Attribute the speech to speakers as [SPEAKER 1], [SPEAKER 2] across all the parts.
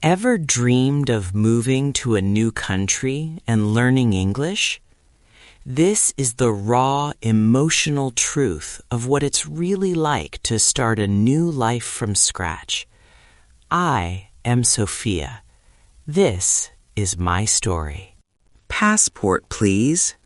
[SPEAKER 1] Ever dreamed of moving to a new country and learning English? This is the raw, emotional truth of what it's really like to start a new life from scratch. I am Sophia. This is my story.
[SPEAKER 2] Passport, please.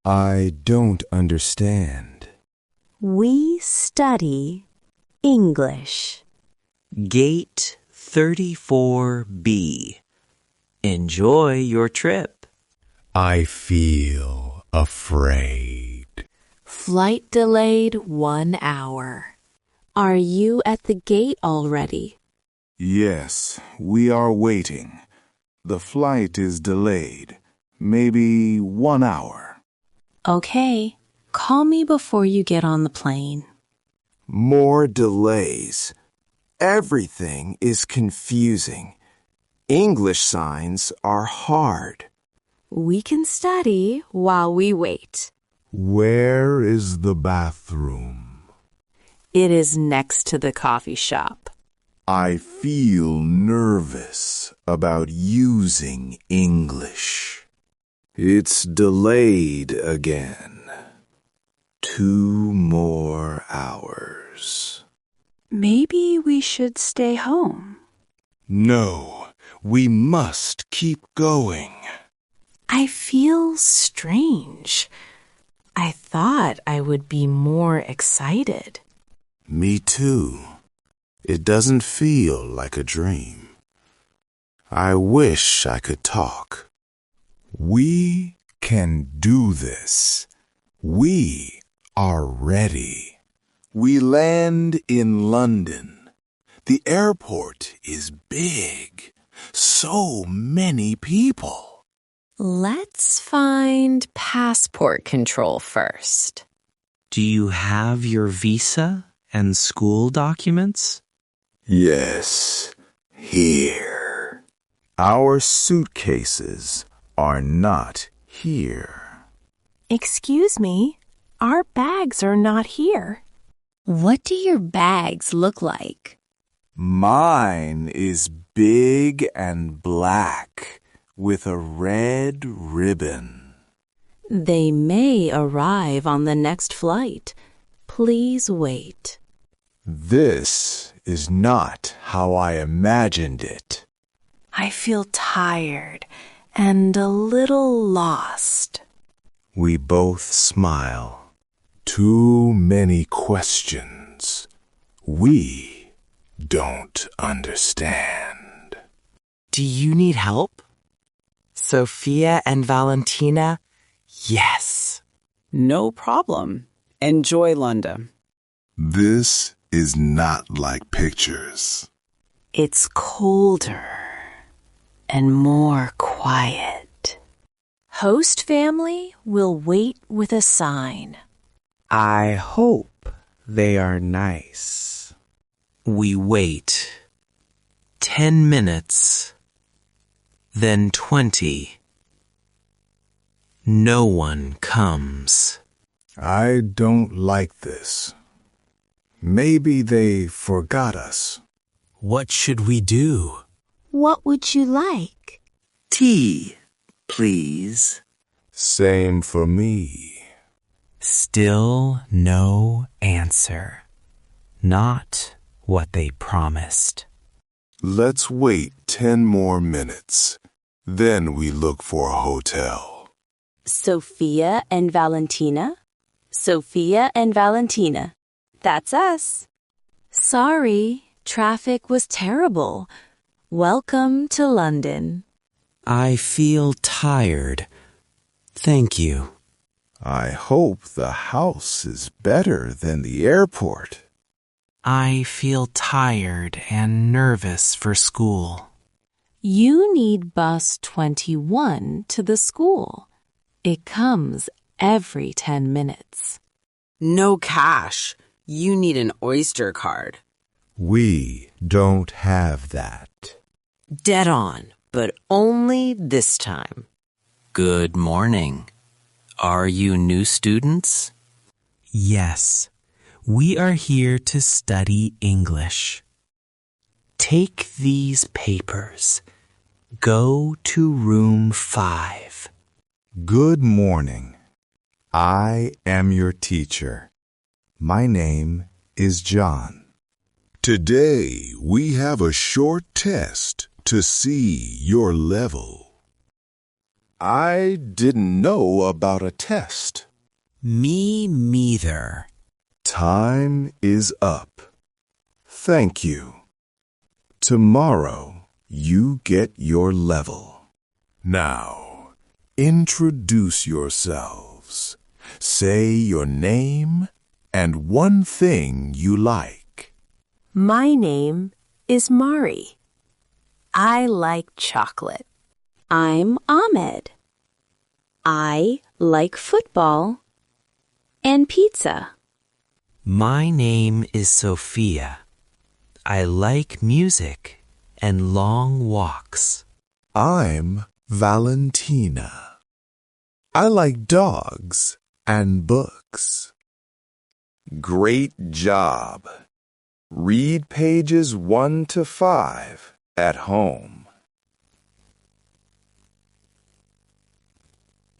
[SPEAKER 3] I don't understand.
[SPEAKER 4] We study English.
[SPEAKER 2] Gate 34B.
[SPEAKER 1] Enjoy your trip.
[SPEAKER 3] I feel afraid.
[SPEAKER 4] Flight delayed 1 hour. Are you at the gate already?
[SPEAKER 5] Yes, we are waiting. The flight is delayed. Maybe 1 hour.
[SPEAKER 4] Okay, call me before you get on the plane.
[SPEAKER 6] More delays. Everything is confusing. English signs are hard.
[SPEAKER 4] We can study while we wait.
[SPEAKER 3] Where is the bathroom?
[SPEAKER 4] It is next to the coffee shop.
[SPEAKER 5] I feel nervous about using English.
[SPEAKER 6] It's delayed again. 2 more hours.
[SPEAKER 4] Maybe we should stay home.
[SPEAKER 5] No, we must keep going.
[SPEAKER 4] I feel strange. I thought I would be more excited.
[SPEAKER 5] Me too. It doesn't feel like a dream. I wish I could talk.
[SPEAKER 3] We can do this. We are ready.
[SPEAKER 5] We land in London. The airport is big. So many people.
[SPEAKER 4] Let's find passport control first.
[SPEAKER 1] Do you have your visa and school documents?
[SPEAKER 5] Yes, here. Our suitcases are not here.
[SPEAKER 4] Excuse me, our bags are not here. What do your bags look like?
[SPEAKER 5] Mine is big and black with a red ribbon.
[SPEAKER 4] They may arrive on the next flight. Please wait.
[SPEAKER 5] This is not how I imagined it.
[SPEAKER 4] I feel tired and a little lost.
[SPEAKER 5] We both smile. Too many questions. We don't understand.
[SPEAKER 1] Do you need help? Sophia and Valentina? Yes.
[SPEAKER 2] No problem. Enjoy London.
[SPEAKER 5] This is not like pictures.
[SPEAKER 4] It's colder and more quiet. Host family will wait with a sign.
[SPEAKER 1] I hope they are nice. We wait. 10 minutes. Then 20. No one comes.
[SPEAKER 5] I don't like this. Maybe they forgot us.
[SPEAKER 1] What should we do?
[SPEAKER 4] What would you like?
[SPEAKER 2] Tea, please.
[SPEAKER 5] Same for me.
[SPEAKER 1] Still no answer. Not what they promised.
[SPEAKER 5] Let's wait 10 more minutes. Then we look for a hotel.
[SPEAKER 4] Sophia and Valentina? Sophia and Valentina. That's us. Sorry, traffic was terrible. Welcome to London.
[SPEAKER 1] I feel tired. Thank you.
[SPEAKER 5] I hope the house is better than the airport.
[SPEAKER 1] I feel tired and nervous for school.
[SPEAKER 4] You need bus 21 to the school. It comes every 10 minutes.
[SPEAKER 2] No cash. You need an Oyster card.
[SPEAKER 3] We don't have that.
[SPEAKER 2] Dead on, but only this time.
[SPEAKER 1] Good morning. Are you new students? Yes. We are here to study English. Take these papers. Go to room 5.
[SPEAKER 3] Good morning. I am your teacher. My name is John. Today we have a short test to see your level. I didn't know about a test.
[SPEAKER 1] Me neither.
[SPEAKER 3] Time is up. Thank you. Tomorrow you get your level. Now, introduce yourselves. Say your name and one thing you like.
[SPEAKER 7] My name is Mari. I like chocolate.
[SPEAKER 4] I'm Ahmed. I like football and pizza.
[SPEAKER 1] My name is Sophia. I like music and long walks.
[SPEAKER 3] I'm Valentina. I like dogs and books. Great job. Read pages 1 to 5 at home.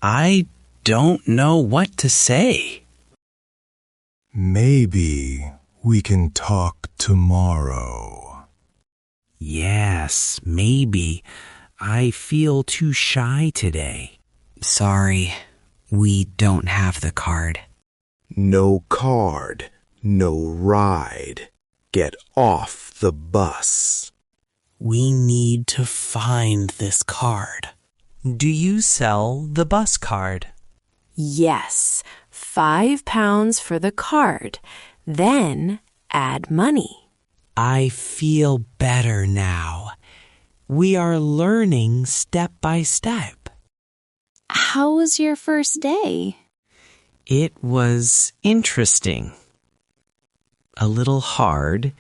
[SPEAKER 1] I don't know what to say.
[SPEAKER 3] Maybe we can talk tomorrow.
[SPEAKER 1] Yes, maybe. I feel too shy today. Sorry, we don't have the card.
[SPEAKER 6] No card, no ride. Get off the bus.
[SPEAKER 1] We need to find this card. Do you sell the bus card?
[SPEAKER 7] Yes, £5 for the card. Then add money.
[SPEAKER 1] I feel better now. We are learning step by step.
[SPEAKER 4] How was your first day?
[SPEAKER 1] It was interesting. A little hard,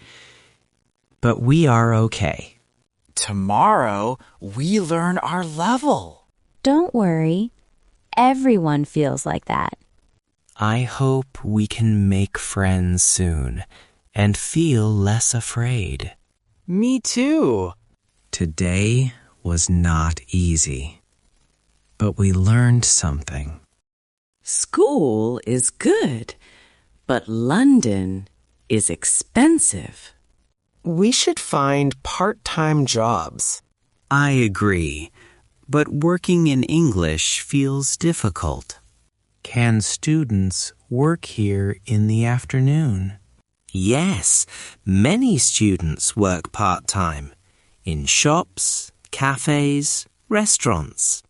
[SPEAKER 1] but we are okay.
[SPEAKER 8] Tomorrow, we learn our level.
[SPEAKER 4] Don't worry. Everyone feels like that.
[SPEAKER 1] I hope we can make friends soon and feel less afraid.
[SPEAKER 8] Me too.
[SPEAKER 1] Today was not easy, but we learned something.
[SPEAKER 2] School is good, but London is expensive.
[SPEAKER 9] We should find part-time jobs.
[SPEAKER 1] I agree, but working in English feels difficult. Can students work here in the afternoon? Yes, many students work part-time in shops, cafes, restaurants.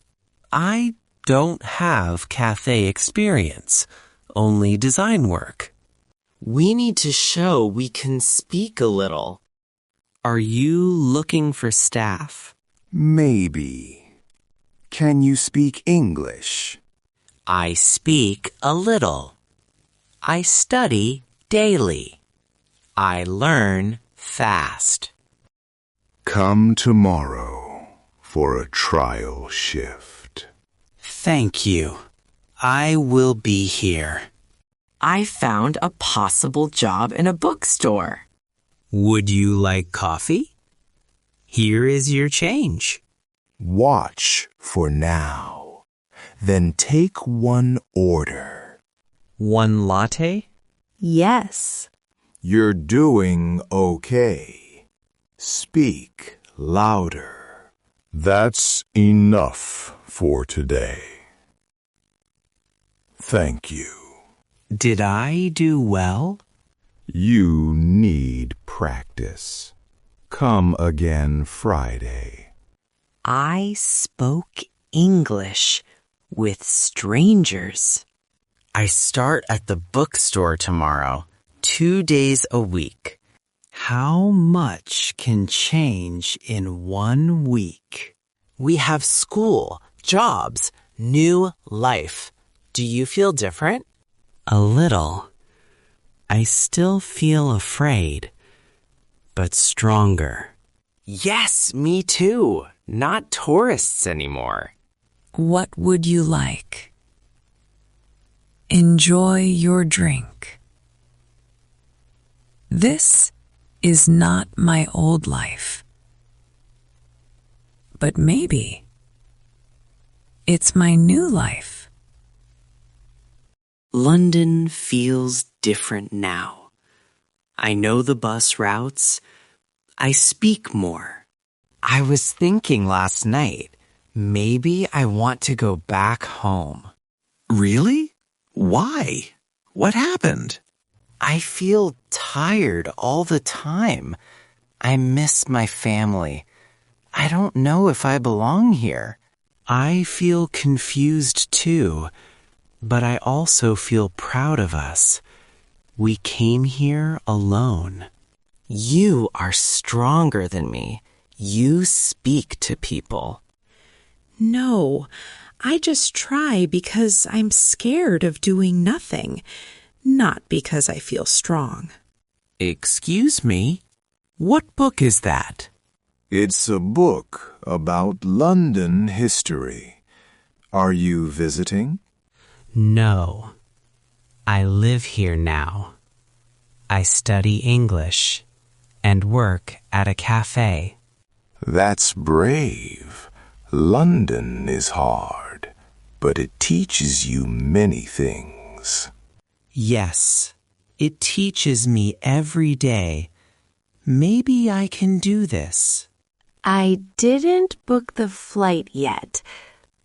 [SPEAKER 1] I don't have cafe experience, only design work.
[SPEAKER 9] We need to show we can speak a little.
[SPEAKER 1] Are you looking for staff?
[SPEAKER 6] Maybe. Can you speak English?
[SPEAKER 1] I speak a little. I study daily. I learn fast.
[SPEAKER 3] Come tomorrow for a trial shift.
[SPEAKER 1] Thank you. I will be here.
[SPEAKER 2] I found a possible job in a bookstore.
[SPEAKER 1] Would you like coffee? Here is your change.
[SPEAKER 3] Watch for now. Then take one order.
[SPEAKER 1] One latte?
[SPEAKER 4] Yes.
[SPEAKER 3] You're doing okay. Speak louder. That's enough for today. Thank you.
[SPEAKER 1] Did I do well?
[SPEAKER 3] You need practice. Come again Friday.
[SPEAKER 2] I spoke English with strangers.
[SPEAKER 8] I start at the bookstore tomorrow, 2 days a week.
[SPEAKER 1] How much can change in 1 week?
[SPEAKER 9] We have school, jobs, new life. Do you feel different?
[SPEAKER 1] A little. I still feel afraid, but stronger.
[SPEAKER 9] Yes, me too. Not tourists anymore.
[SPEAKER 10] What would you like? Enjoy your drink. This is not my old life. But maybe it's my new life.
[SPEAKER 1] London feels different now. I know the bus routes. I speak more.
[SPEAKER 8] I was thinking last night, maybe I want to go back home.
[SPEAKER 11] Really? Why? What happened?
[SPEAKER 8] I feel tired all the time. I miss my family. I don't know if I belong here. I feel confused too, but I also feel proud of us. We came here alone. You are stronger than me. You speak to people.
[SPEAKER 12] No, I just try because I'm scared of doing nothing, not because I feel strong.
[SPEAKER 8] Excuse me? What book is that?
[SPEAKER 3] It's a book about London history. Are you visiting?
[SPEAKER 8] No. I live here now. I study English and work at a cafe.
[SPEAKER 3] That's brave. London is hard, but it teaches you many things.
[SPEAKER 8] Yes, it teaches me every day. Maybe I can do this.
[SPEAKER 7] I didn't book the flight yet,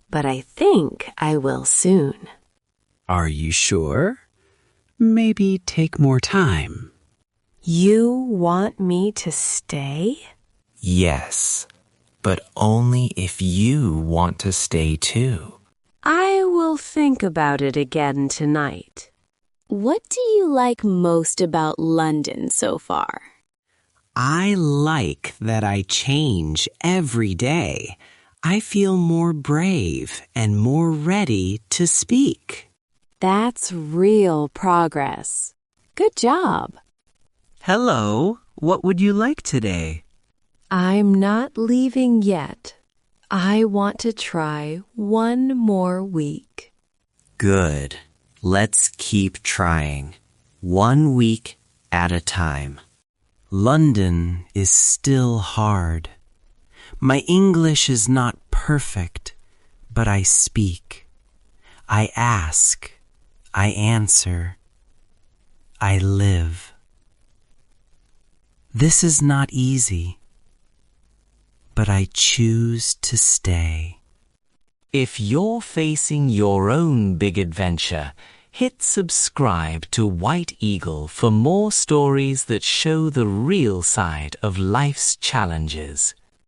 [SPEAKER 7] but I think I will soon.
[SPEAKER 8] Are you sure? Maybe take more time.
[SPEAKER 7] You want me to stay?
[SPEAKER 8] Yes, but only if you want to stay too.
[SPEAKER 7] I will think about it again tonight.
[SPEAKER 4] What do you like most about London so far?
[SPEAKER 8] I like that I change every day. I feel more brave and more ready to speak.
[SPEAKER 4] That's real progress. Good job.
[SPEAKER 8] Hello, what would you like today?
[SPEAKER 7] I'm not leaving yet. I want to try one more week.
[SPEAKER 8] Good. Let's keep trying. 1 week at a time. London is still hard. My English is not perfect, but I speak. I ask. I answer. I live. This is not easy, but I choose to stay. If you're facing your own big adventure, hit subscribe to White Eagle for more stories that show the real side of life's challenges.